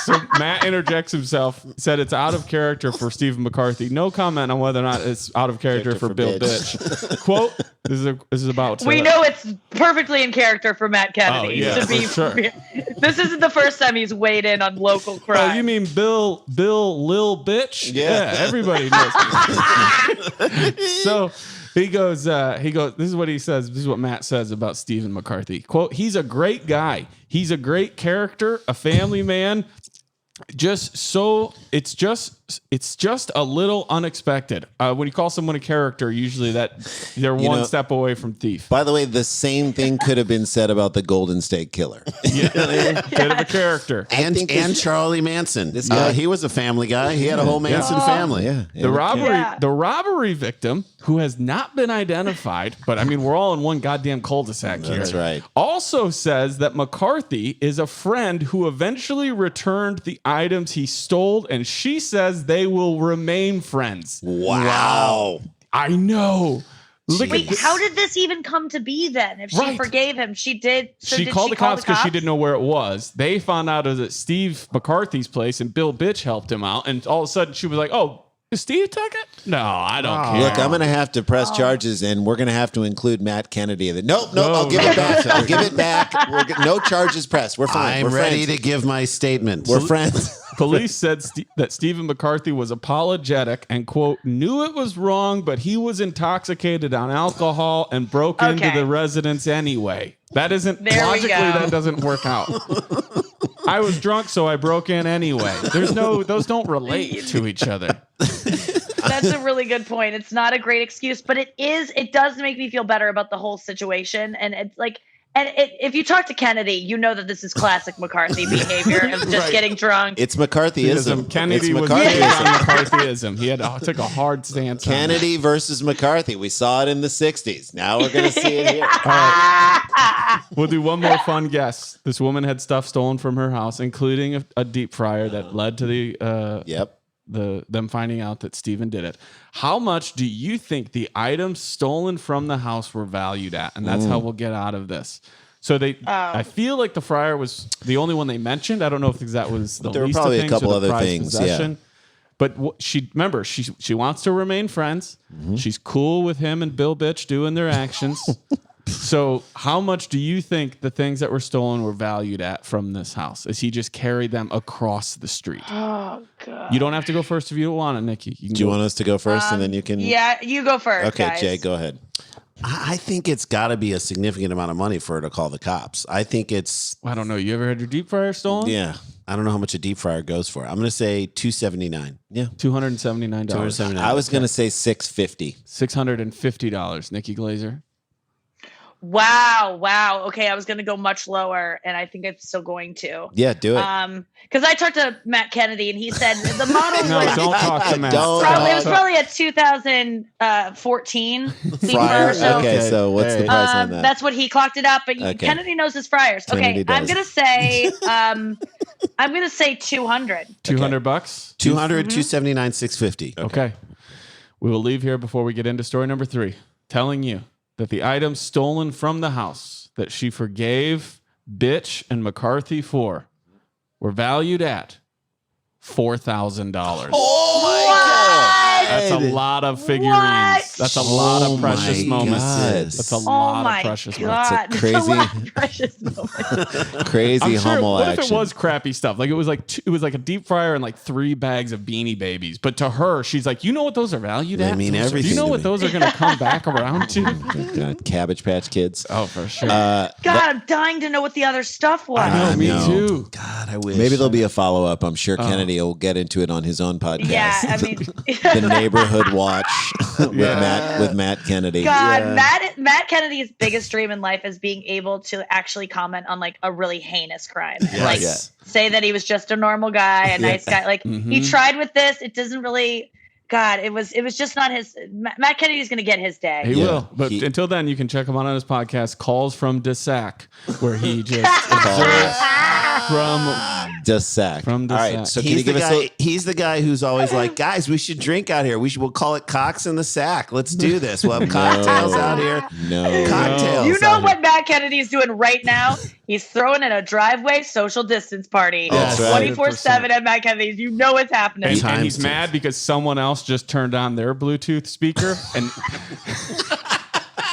So Matt interjects himself, said it's out of character for Stephen McCarthy. No comment on whether or not it's out of character for Bill Bitch. Quote, this is about... We know it's perfectly in character for Matt Kennedy. Oh, yeah, to be, for sure. This isn't the first time he's weighed in on local crime. Oh, you mean Bill Lil Bitch? Yeah. Everybody knows. So he goes, this is what he says. This is what Matt says about Stephen McCarthy. Quote, he's a great guy. He's a great character, a family man. It's just a little unexpected. When you call someone a character, usually that they're one step away from thief. By the way, the same thing could have been said about the Golden State Killer. Bit of a character. And think and this- Charlie Manson. This guy- He was a family guy. He had a whole Manson family. Yeah. The robbery victim, who has not been identified, but I mean, we're all in one goddamn cul-de-sac here. That's right. Also says that McCarthy is a friend who eventually returned the items he stole, and she says they will remain friends. Wow. I know. Look Wait, at this. how did this even come to be then? If she Right. forgave him, she did. So she did called she the call cops because she didn't know where it was. They found out it was at Steve McCarthy's place, and Bill Bitch helped him out. And all of a sudden, she was like, "Oh, Steve took it? No, I don't care." Look, I'm going to have to press charges, and we're going to have to include Matt Kennedy. Nope, I'll give it back. I'll give it back. No charges pressed. We're fine. I'm We're ready friends. to give my statement. We're friends. Police said that Stephen McCarthy was apologetic and, quote, knew it was wrong, but he was intoxicated on alcohol and broke into Okay. the residence anyway. That isn't There we logically go. that doesn't work out. I was drunk, so I broke in anyway. Those don't relate to each other. That's a really good point. It's not a great excuse, but it does make me feel better about the whole situation. And it's like, if you talk to Kennedy, you know that this is classic McCarthy behavior of just Right. getting drunk. It's McCarthyism. Kennedy It's was big McCarthyism. on McCarthyism. He took a hard stance on that. Kennedy versus McCarthy. We saw it in the 60s. Now we're going to see it here. We'll do one more fun guess. This woman had stuff stolen from her house, including a deep fryer that led to Yep. them finding out that Stephen did it. How much do you think the items stolen from the house were valued at? And that's how we'll get out of this. So I feel like the fryer was the only one they mentioned. I don't know if that was the There were least probably of a things couple or the other prized things, yeah. possession. But she wants to remain friends. She's cool with him and Bill Bitch doing their actions. So how much do you think the things that were stolen were valued at from this house? As he just carried them across the street? Oh God. You don't have to go first if you don't want it, Nikki. You can Do you go- want us to go first and then you can? Yeah, you go first. Okay, guys. Jay, go ahead. I think it's got to be a significant amount of money for her to call the cops. I think it's. I don't know. You ever had your deep fryer stolen? Yeah. I don't know how much a deep fryer goes for. I'm going to say $279. Yeah. $279. $279. I was going to say $650. $650. Nikki Glaser. Wow. Okay, I was going to go much lower, and I think I'm still going to. Yeah, do it. Because I talked to Matt Kennedy, and he said the model No, was don't talk to Matt. it was probably a 2014 Fryer. So, Okay, so what's the price on that? that's what he clocked it up. But Kennedy knows his fryers. Kennedy Okay, I'm does. gonna say 200. $200. 200, 279, 650. Okay. We will leave here before we get into story number 3, telling you that the items stolen from the house that she forgave Bitch and McCarthy for were valued at $4,000. Oh my God. That's a lot of figurines. What? That's a lot of precious my moments. God. That's a Oh lot my of precious God. moments. It's a crazy- That's a lot of precious moments. Crazy I'm sure, Hummel what action. if it was crappy stuff? Like it was like a deep fryer and like 3 bags of Beanie Babies. But to her, she's like, you know what those are valued They at? mean Do everything you know to what me. those are going to come back around to? God, Cabbage Patch Kids. Oh, for sure. God, I'm dying to know what the other stuff was. I know, me know. too. God, I wish. Maybe there'll be a follow-up. I'm sure Kennedy will get into it on his own podcast. Yeah, I mean, The Neighborhood Watch with Matt Kennedy. God, Matt Kennedy's biggest dream in life is being able to actually comment on like a really heinous crime. And, like say that he was just a normal guy, a nice guy. Like he tried with this. It doesn't really. God, it was just not his. Matt Kennedy's going to get his day. He will. But until then, you can check him out on his podcast, Calls from DeSac, where he just observes from DeSac. From All DeSac. right, so can He's you give the us guy. He's the guy who's always like, guys, we should drink out here. We'll call it Cocks in the Sack. Let's do this. We'll have cocktails out here. No. Cocktails. You know out what Matt Kennedy's doing right now? He's throwing in a driveway social distance party. That's right. 24/7 at Matt Kennedy's. You know what's happening. and he's mad because someone else just turned on their Bluetooth speaker and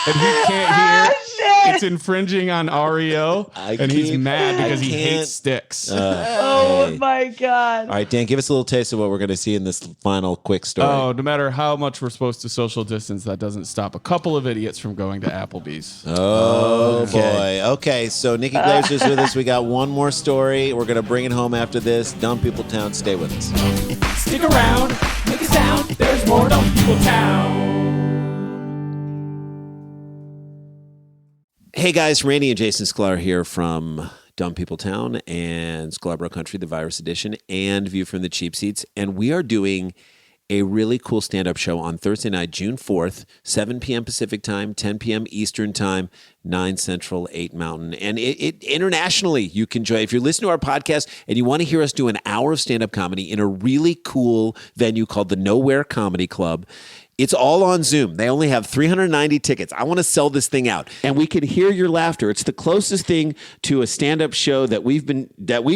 and he can't hear. It's infringing on REO, and he's mad because he hates sticks. Oh my God. All right, Dan, give us a little taste of what we're going to see in this final quick story. Oh, no matter how much we're supposed to social distance, that doesn't stop a couple of idiots from going to Applebee's. Oh, boy. Okay, so Nikki Glaser's with us. We got one more story. We're going to bring it home after this. Dumb People Town. Stay with us. Stick around, make a sound. There's more Dumb People Town. Hey guys, Randy and Jason Sklar here from Dumb People Town and Scarborough Country, the Virus Edition, and View from the Cheap Seats. And we are doing a really cool stand-up show on Thursday night, June 4th, 7 p.m. Pacific Time, 10 p.m. Eastern Time, 9 Central, 8 Mountain. And it internationally, you can join. If you're listening to our podcast and you want to hear us do an hour of stand-up comedy in a really cool venue called the Nowhere Comedy Club, it's all on Zoom. They only have 390 tickets. I want to sell this thing out. And we can hear your laughter. It's the closest thing to a stand-up show that we've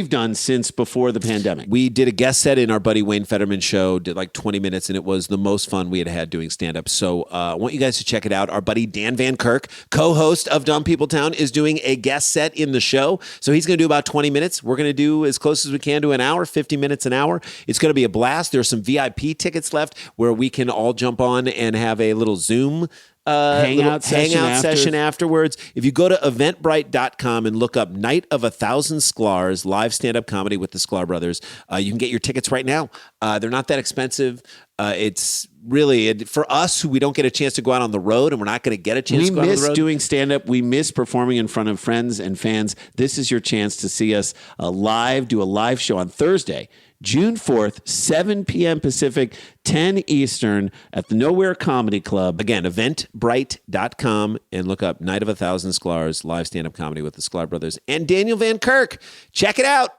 done since before the pandemic. We did a guest set in our buddy Wayne Fetterman show, did like 20 minutes, and it was the most fun we had doing stand-up. So I want you guys to check it out. Our buddy Dan Van Kirk, co-host of Dumb People Town, is doing a guest set in the show. So he's going to do about 20 minutes. We're going to do as close as we can to an hour, 50 minutes an hour. It's going to be a blast. There's some VIP tickets left where we can all jump on and have a little Zoom hangout session afterwards. If you go to eventbrite.com and look up Night of 1,000 Sklars, live stand-up comedy with the Sklar brothers, you can get your tickets right now. They're not that expensive. It's really, for us who we don't get a chance to go out on the road, and we're not going to get a chance to go out on the road. We miss doing stand-up. We miss performing in front of friends and fans. This is your chance to see us live, do a live show on Thursday, June 4th, 7 p.m. Pacific, 10 Eastern at the Nowhere Comedy Club. Again, eventbrite.com, and look up Night of 1,000 Sklars, live stand-up comedy with the Sklar brothers and Daniel Van Kirk. Check it out.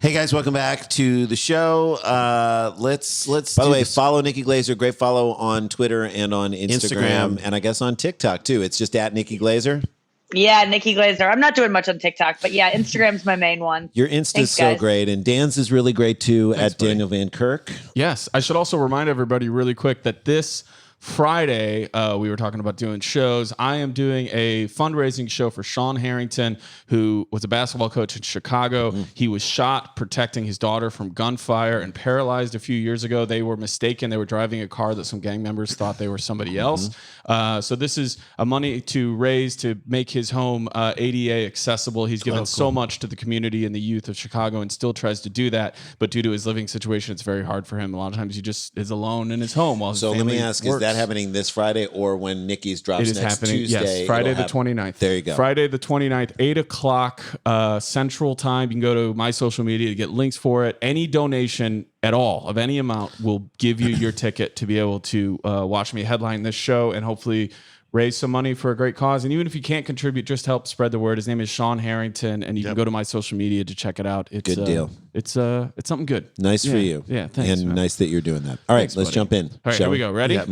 Hey guys, welcome back to the show. Let's. By the way, follow Nikki Glaser. Great follow on Twitter and on Instagram, and I guess on TikTok too. It's just at Nikki Glaser. Yeah, Nikki Glaser. I'm not doing much on TikTok, but yeah, Instagram's my main one. Your Insta's Thanks, so guys. great, and Dan's is really great too. Thanks, at Daniel Van Kirk. Yes, I should also remind everybody really quick that this Friday, we were talking about doing shows. I am doing a fundraising show for Sean Harrington, who was a basketball coach in Chicago. He was shot protecting his daughter from gunfire and paralyzed a few years ago. They were mistaken. They were driving a car that some gang members thought they were somebody else. So this is a money to raise to make his home ADA accessible. He's given so much to the community and the youth of Chicago and still tries to do that. But due to his living situation, it's very hard for him. A lot of times he just is alone in his home while his So let family me ask, works. that happening this Friday or when Nikki's drops It is next happening. Tuesday? Yes, Friday it'll the 29th. There you go. Friday the 29th, 8 o'clock Central Time. You can go to my social media to get links for it. Any donation at all of any amount will give you your ticket to be able to watch me headline this show and hopefully raise some money for a great cause. And even if you can't contribute, just help spread the word. His name is Sean Harrington, and you can go to my social media to check it out. It's Good deal. It's something good. Nice for Yeah. you. Yeah, thanks, And man. nice that you're doing that. All right, Thanks, let's buddy. jump in. All right, shall here we go. Ready? Yeah.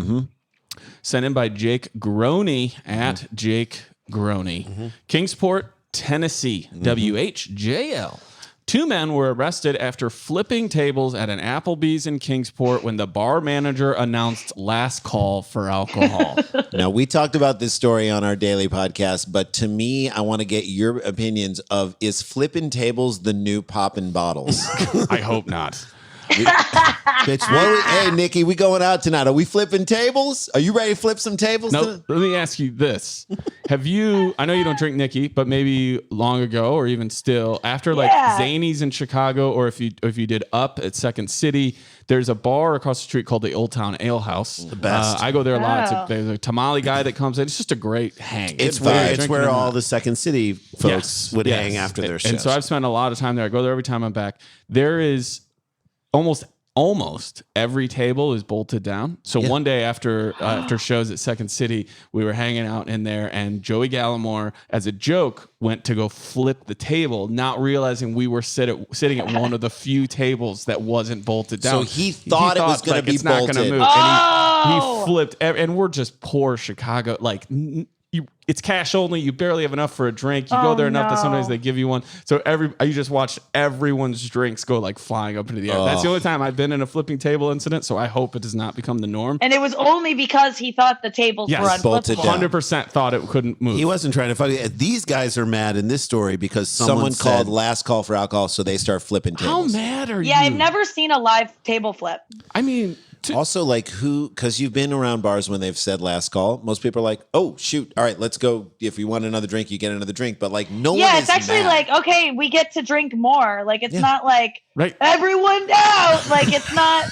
Sent in by Jake Groney at Jake Groney. Kingsport, Tennessee, WHJL. 2 men were arrested after flipping tables at an Applebee's in Kingsport when the bar manager announced last call for alcohol. Now, we talked about this story on our daily podcast, but to me, I want to get your opinions of, is flipping tables the new popping bottles? I hope not. Hey, Nikki, we going out tonight. Are we flipping tables? Are you ready to flip some tables? No, tonight? let me ask you this. Have you, I know you don't drink Nikki, but maybe long ago or even still, after like Yeah. Zanies in Chicago, or if you did Up at Second City, there's a bar across the street called the Old Town Ale House. The best. I go there a lot. Oh. There's a tamale guy that comes in. It's just a great hang. It's vibes. where Drinking in all that. the Second City folks Yes, would yes. hang after their shows. And so I've spent a lot of time there. I go there every time I'm back. There is almost every table is bolted down. So one day after shows at Second City, we were hanging out in there, and Joey Gallimore, as a joke, went to go flip the table, not realizing we were sitting at one of the few tables that wasn't bolted So down. he thought it was gonna be it's not gonna bolted. move. Oh! And he flipped, and we're just poor Chicago, like. It's cash only. You barely have enough for a drink. You go there enough that sometimes they give you one. So you just watch everyone's drinks go like flying up into the air. That's the only time I've been in a flipping table incident. So I hope it does not become the norm. And it was only because he thought the tables Yes, were bolted unflippable. down. 100% thought it couldn't move. He wasn't trying to fuck it. These guys are mad in this story because Someone said, called last call for alcohol, so they start flipping How tables. mad are you? Yeah, I've never seen a live table flip. I mean, Also, like because you've been around bars when they've said last call, most people are like, oh, shoot. All right, let's go. If you want another drink, you get another drink. But like no one Yeah, is it's actually mad. like, okay, we get to drink more. Like, it's not like right. everyone out. Like, it's not,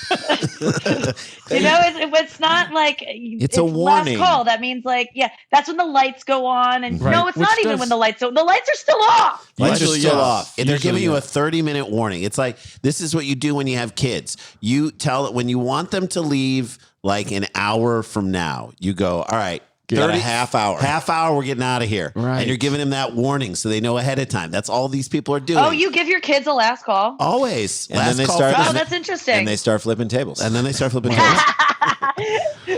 it's not like It's a warning. last call. That means like, yeah, that's when the lights go on. And Right. no, it's Which not even does- when the lights are still off. Lights are Usually, still yes. off. And they're Usually, giving you a yes. 30-minute warning. It's like, this is what you do when you have kids. You tell when you want them to leave like an hour from now, you go, all right, Got a half hour. Half hour, we're getting out of here. Right. And you're giving them that warning so they know ahead of time. That's all these people are doing. Oh, you give your kids a last call. Always. And Last then they call start- for- Oh, and that's interesting. And they start flipping tables. and then they start flipping tables.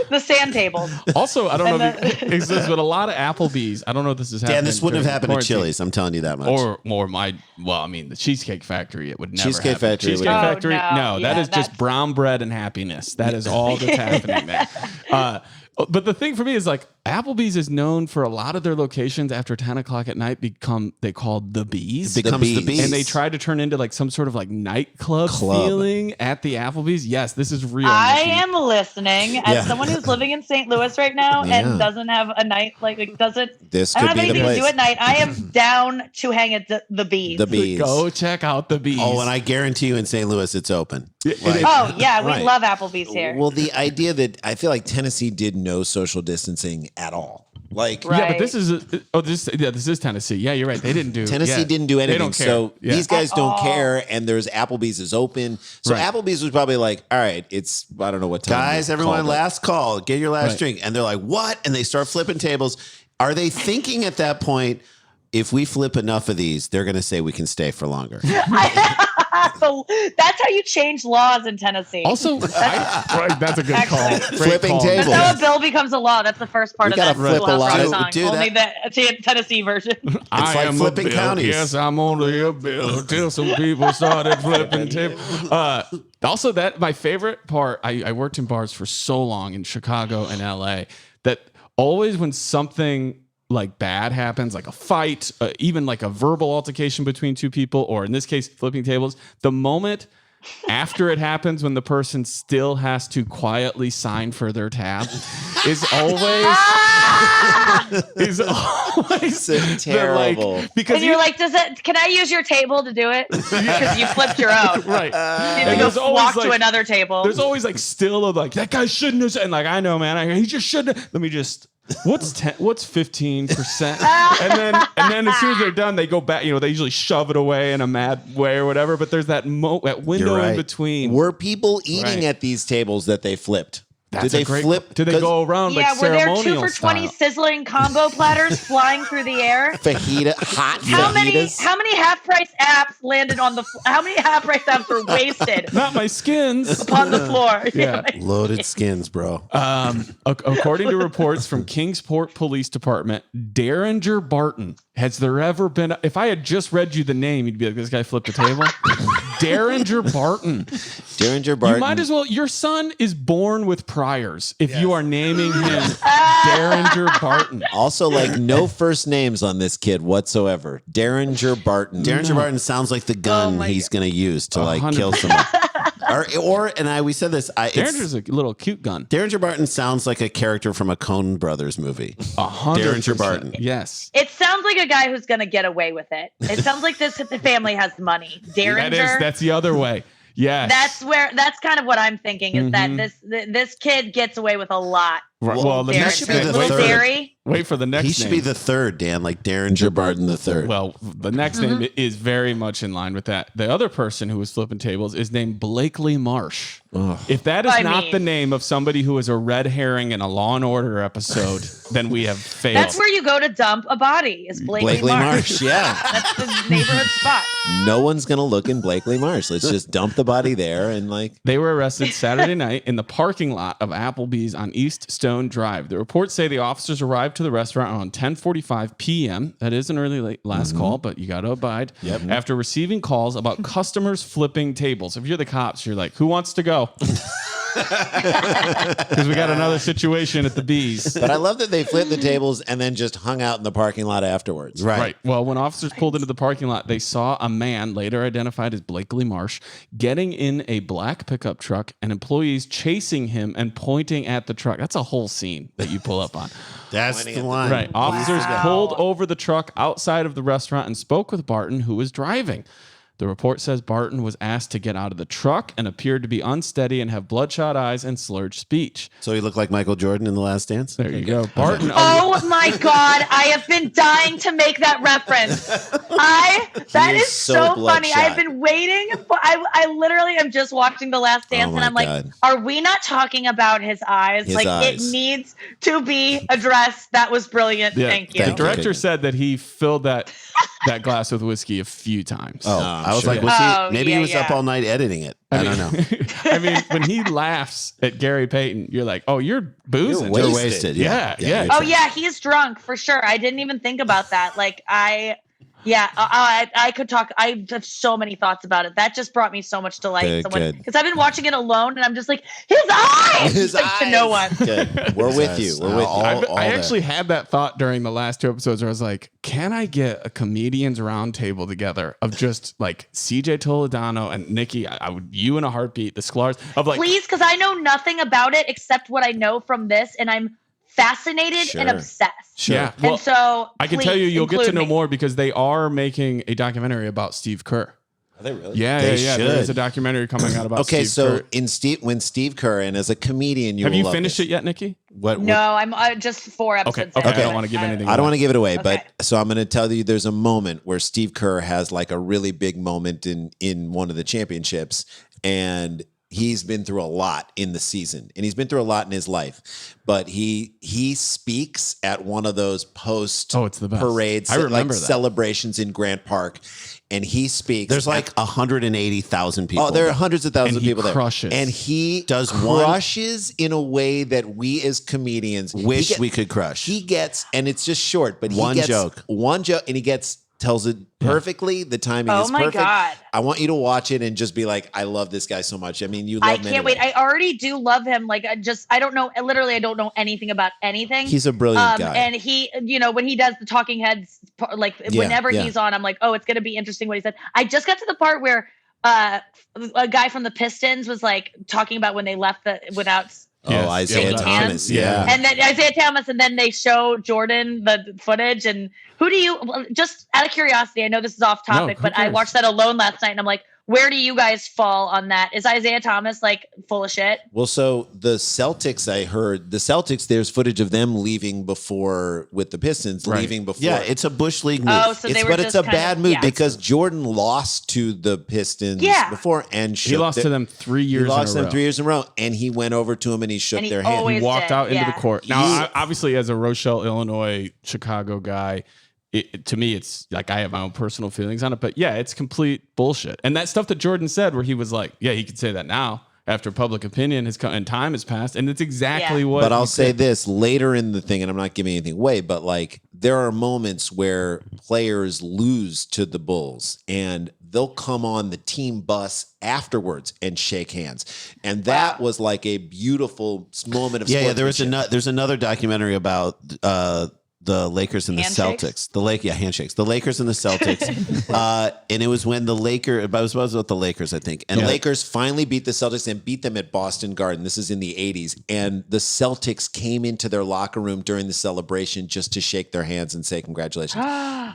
The sand tables. Also, I don't know And if it exists, but a lot of Applebee's, I don't know if this is happening. Dan, this wouldn't have during happened at quarantine. Chili's. I'm telling you that much. Or the Cheesecake Factory, it would never Cheesecake happen. Factory would Cheesecake never- Factory, Oh, no. that Yeah, is just that's- brown bread and happiness. That is all that's happening there. But the thing for me is like Applebee's is known for a lot of their locations after 10 o'clock at night they called the Bees. It becomes the Bees. And they try to turn into like some sort of like nightclub feeling at the Applebee's. Yes, this is real. I Nikki. am listening as Yeah. someone who's living in St. Louis right now Yeah. and doesn't have a night doesn't. This I don't could have be the anything to place. do at night. I am down to hang at the Bees. The Bees. Go check out the Bees. Oh, and I guarantee you in St. Louis, it's open. Like, Oh yeah, we Right. love Applebee's here. Well, the idea that I feel like Tennessee did no social distancing at all. Like Right. Yeah, but this is Tennessee. Yeah, you're right. They didn't do Tennessee yeah. didn't do They anything. don't care. So Yeah. these guys At don't all. care. And there's Applebee's is open. So Right. Applebee's was probably like, all right, it's, I don't know what time. guys, they everyone, called it. last call. Get your last Right. drink. And they're like, what? And they start flipping tables. Are they thinking at that point, if we flip enough of these, they're going to say we can stay for longer? So that's how you change laws in Tennessee. Also, right, that's a good call. Actually. Great Flipping call. tables. That's how a bill becomes a law. That's the first part We of gotta that flip a Last lot Rock of- song. Dude, Only the Tennessee version. I like am a flipping bill. counties. Yes, I'm only a bill until some people started flipping tables. Also, that my favorite part. I worked in bars for so long in Chicago and LA that always when something like bad happens, like a fight, even like a verbal altercation between two people, or in this case, flipping tables, the moment after it happens, when the person still has to quietly sign for their tab, is always terrible. Because And you're like, can I use your table to do it? Because you flipped your own. right. You And need there's to go always, walk like- to another table. There's always like still of like that guy shouldn't have said. And like I know, man, he just shouldn't. Let me just. What's 15%? And then as soon as they're done, they go back. You know, they usually shove it away in a mad way or whatever. But there's that window You're right. in between. Were people eating Right. at these tables that they flipped? That's Did they a great- flip? Did they 'Cause go around yeah, like were there ceremonial 2 for $20 style? sizzling combo platters flying through the air? Fajita, hot How fajitas? many half price apps landed on the? How many half price apps were wasted Not my skins. upon the floor? Yeah. Loaded skins, bro. According to reports from Kingsport Police Department, Derringer Barton. Has there ever been? If I had just read you the name, you'd be like, "This guy flipped a table." Derringer Barton. Derringer Barton. You might as well. Your son is born with priors. If you are naming him Derringer Barton. Also, like, no first names on this kid whatsoever. Derringer Barton. Derringer Barton sounds like the gun he's going to use to like 100%. kill someone. We said this. Derringer's a little cute gun. Derringer Barton sounds like a character from a Coen Brothers movie. 100%. Derringer Barton. Yes. It sounds like a guy who's going to get away with it. It sounds like the family has money. Derringer. That's the other way. Yes. That's kind of what I'm thinking is that this kid gets away with a lot. Right. Well, the Derringer. next should be the Little third. dairy. wait for the next He should name. be the third, Dan, like Derringer Barton the third. Well, the next name is very much in line with that. The other person who was flipping tables is named Blakely Marsh. If that is not the name of somebody who is a red herring in a Law and Order episode, then we have failed. That's where you go to dump a body. Is Blakely Marsh. Yeah. That's the neighborhood spot. No one's going to look in Blakely Marsh. Let's just dump the body there and like. They were arrested Saturday night in the parking lot of Applebee's on East Stone Drive. The reports say the officers arrived to the restaurant on 10:45 p.m. That is an early late last call, but you got to abide. After receiving calls about customers flipping tables. If you're the cops, you're like, who wants to go? Because we got another situation at the Bees. But I love that they flipped the tables and then just hung out in the parking lot afterwards. Right. Well, when officers pulled into the parking lot, they saw a man, later identified as Blakely Marsh, getting in a black pickup truck and employees chasing him and pointing at the truck. That's a whole scene that you pull up on. That's the line. Right. Officers pulled over the truck outside of the restaurant and spoke with Barton, who was driving. The report says Barton was asked to get out of the truck and appeared to be unsteady and have bloodshot eyes and slurred speech. So he looked like Michael Jordan in The Last Dance? There you go. Barton. Oh my God! I have been dying to make that reference. That He is is so so funny. bloodshot. I've been waiting for. I literally am just watching The Last Dance, Oh and my I'm like, God. are we not talking about his eyes? His like eyes. it needs to be addressed. That was brilliant. Yeah, Thank you. The director said that he filled that glass with whiskey a few times. Oh, I was sure. like, maybe he was up all night editing it. I don't know. I mean, when he laughs at Gary Payton, you're like, oh, you're boozing. You're You're wasted. wasted. Yeah. Oh yeah, he's drunk for sure. I didn't even think about that. Like I could talk. I have so many thoughts about it. That just brought me so much delight. Good. Because I've been watching it alone, and I'm just like, his eyes, His like, to no one. Good. We're with you. We're with you. I actually had that thought during the last 2 episodes where I was like, can I get a comedians roundtable together of just like CJ Toledano and Nikki? I would, you in a heartbeat, the Sklar's of like, Please, because I know nothing about it except what I know from this, and I'm fascinated and Sure. obsessed. yeah. And Well, so I can tell you, please you'll get to include know me. more because they are making a documentary about Steve Kerr. Are they really? Yeah. They There should. is a documentary coming out about Okay, Steve so Kerr. when Steve Kerr, and as a comedian, Have will you love finished this. it yet, Nikki? What? No, I'm just 4 episodes. Okay. in, I don't but want to give anything. I don't want to give it away, Okay. but so I'm going to tell you there's a moment where Steve Kerr has like a really big moment in one of the championships, and he's been through a lot in the season, and he's been through a lot in his life. But he speaks at one of those post it's the best. parades, I remember like that. celebrations in Grant Park, and he speaks. There's like 180,000 people. Oh, there are hundreds of thousands And of he people there. crushes. And he Does one- crushes in a way that we as comedians Wish we could crush. He gets, and it's just short, but One he gets joke. one joke, and he tells it perfectly. The timing Oh is my perfect. God. I want you to watch it and just be like, I love this guy so much. I mean, you love I him can't wait. anyway. I already do love him. Like I don't know. Literally, I don't know anything about anything. He's a brilliant guy. And he, when he does the talking heads, like Yeah, whenever yeah. he's on, I'm like, oh, it's gonna be interesting what he said. I just got to the part where a guy from the Pistons was like talking about when they left without. Oh, Isaiah Shaking Thomas. hands. Yeah. And then Isaiah Thomas, and then they show Jordan the footage. And who do you, just out of curiosity, I know this is off topic, who but I cares? watched that alone last night, and I'm like, where do you guys fall on that? Is Isaiah Thomas like full of shit? Well, so the Celtics, I heard the Celtics, there's footage of them leaving before with the Pistons, Right. leaving before. Yeah, it's a Bush League move. Oh, so they were But just it's a kind bad of, move yeah. because Jordan lost to the Pistons Yeah. before and He lost to them 3 years He lost in a them row. 3 years in a row, and he went over to him and he shook And he their hand. always He walked did, out into yeah. the court. Now, obviously, as a Rochelle, Illinois, Chicago guy, to me, it's like I have my own personal feelings on it. But yeah, it's complete bullshit. And that stuff that Jordan said, where he was like, "Yeah, he could say that now after public opinion has come and time has passed," and it's exactly Yeah. what. But I'll he say said. this later in the thing, and I'm not giving anything away, but like there are moments where players lose to the Bulls and they'll come on the team bus afterwards and shake hands. And that was like a beautiful moment of Yeah, there was sportsmanship. there's another documentary about the Lakers and the Handshakes? Celtics. Handshakes. The Lakers and the Celtics. And it was when the Lakers, it was about the Lakers, I think. And And Lakers finally beat the Celtics and beat them at Boston Garden. This is in the 80s. And the Celtics came into their locker room during the celebration just to shake their hands and say congratulations.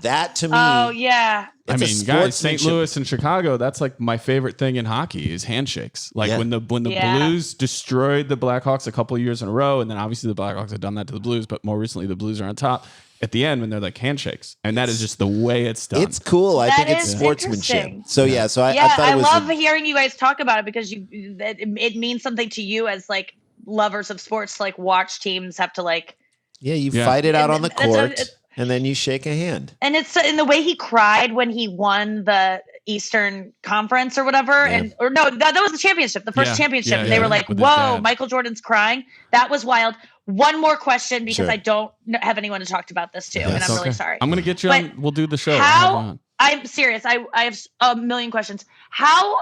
That to me, Oh yeah. I it's a mean, guys, St. sportsmanship. Louis and Chicago, that's like my favorite thing in hockey is handshakes. Like Yeah. when the Yeah. Blues destroyed the Blackhawks a couple of years in a row, and then obviously the Blackhawks have done that to the Blues, but more recently the Blues are on top. At the end, when they're like handshakes, and that is just the way it's done. It's cool. I That think it's is sportsmanship. interesting. So yeah, so I Yeah, thought I it was love hearing you guys talk about it because it means something to you as like lovers of sports to like watch teams have to like. you Yeah. fight it out on the That's a- court and then you shake a hand. And it's in the way he cried when he won the Eastern Conference or whatever. Yeah. And or no, that was the championship, the first Yeah. championship. Yeah, And they yeah, were like, with his whoa, dad. Michael Jordan's crying. That was wild. One more question because Sure. I don't have anyone to talk about this too. And It's I'm really okay. sorry. I'm gonna get you But on. We'll do the show. I'll have you How on. I'm serious. I have a million questions. How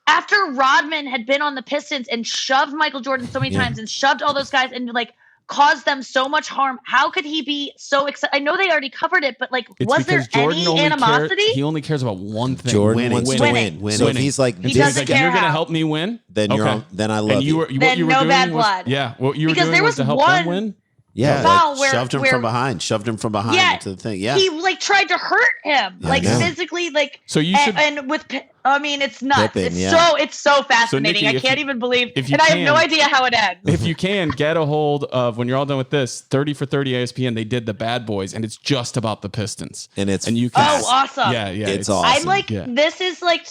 after Rodman had been on the Pistons and shoved Michael Jordan so many Yeah. times and shoved all those guys and like caused them so much harm, how could he be so excited? I know they already covered it, but like, It's was there because Jordan any only animosity? he only cares about one thing. Jordan winning. wants to Winning. win. So if Winning. he's like, He this, doesn't like, care you're gonna how. help me win. then you're Okay. on, then I love And you you. were what Then you were no doing bad was, blood. yeah. What you were Because doing there was was to help one- them win. Yeah, Foul where shoved him where- from behind. Shoved him from behind Yeah. into the thing. Yeah. He like tried to hurt him, Yeah, like I know. physically, like. So you should. And with, I mean, it's nuts. Pippen, It's yeah. it's so fascinating. Nikki, I if can't you- even believe, if you and I have no can- idea how it ends. If you can get a hold of when you're all done with this, 30 for 30 ESPN, they did the Bad Boys, and it's just about the Pistons. And it's And you can. Oh, awesome! Yeah, yeah. It's awesome. I'm like, Yeah. this is like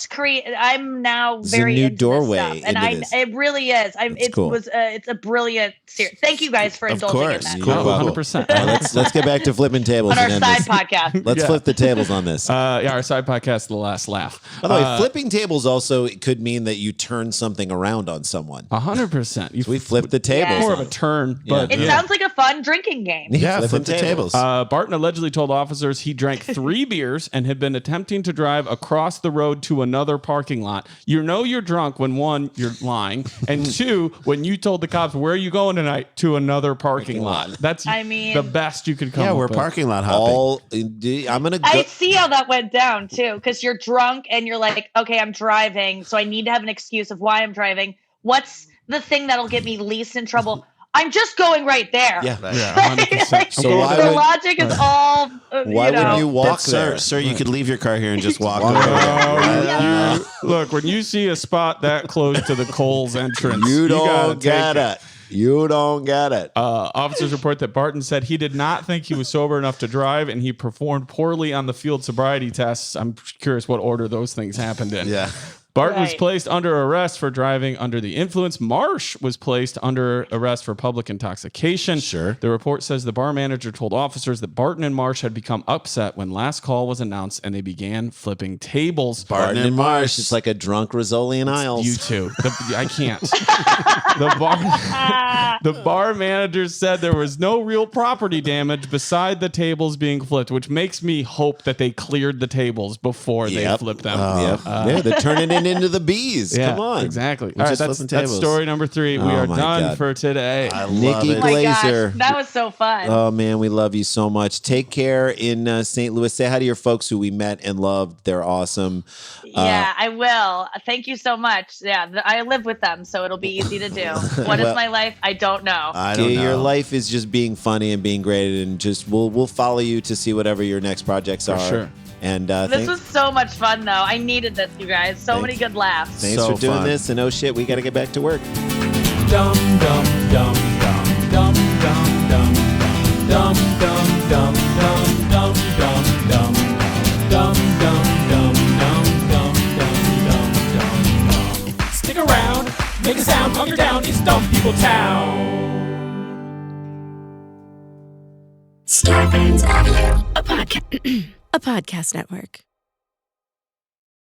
I'm now It's a very new into doorway this stuff, and into I this. it really is. That's cool. It's a brilliant series. Thank you guys for Of indulging in course. that. Cool. Oh, 100%. All right, let's get back to flipping tables On our and end side this. podcast. Let's Yeah. flip the tables on this. Yeah, our side podcast, The Last Laugh. By the way, flipping tables also could mean that you turn something around on someone. 100%. You We flip the tables. Yeah. more of on a turn, Yeah. but It yeah. sounds like a fun drinking game. Yeah, Flipping flip the tables. Barton allegedly told officers he drank 3 beers and had been attempting to drive across the road to another parking lot. You know you're drunk when 1, you're lying, and 2, when you told the cops, where are you going tonight? To another parking lot. That's I mean- the best you could come Yeah, up we're with. parking lot hopping. I'm gonna go. I see how that went down too, because you're drunk and you're like, okay, I'm driving, so I need to have an excuse of why I'm driving. What's the thing that'll get me least in trouble? I'm just going right there. Yeah. Yeah, Like, 100%. So why the would- logic is all. Why you know. would you walk But there? sir, you could leave your car here and just walk Walk over over there. there. Look, when you see a spot that close to the Coles entrance, You gotta don't take get it. You don't get it. Officers report that Barton said he did not think he was sober enough to drive, and he performed poorly on the field sobriety tests. I'm curious what order those things happened in. Yeah. Barton was Right. placed under arrest for driving under the influence. Marsh was placed under arrest for public intoxication. Sure. The report says the bar manager told officers that Barton and Marsh had become upset when last call was announced, and they began flipping tables. Barton and Marsh. It's like a drunk Rizzoli and Isles. You too. I can't. The bar manager said there was no real property damage beside the tables being flipped, which makes me hope that they cleared the tables before they flipped them. Yep. Yeah, they're turning turn into the bees. Yeah, Come on. exactly. We're All right, just that's flipping tables. story number 3. We Oh are my done God. for today. I love Nikki it. Oh my gosh, Glaser. that was so fun. Oh man, we love you so much. Take care in St. Louis. Say hi to your folks who we met and loved. They're awesome. Yeah, I will. Thank you so much. Yeah, I live with them, so it'll be easy to do. What is Well- my life? I don't know. I don't know. Your life is just being funny and being great, and just we'll follow you to see whatever your next projects are. sure. And This was so much fun, though. I needed this, you guys. So many good laughs. thanks so for doing fun. this. And oh shit, we got to get back to work. Dum dum dum dum dum dum dum dum dum dum dum dum dum dum dum dum dum dum dum. Stick around, make a sound, hunker down. It's Dumb People Town. Starburns Audio, a podcast network.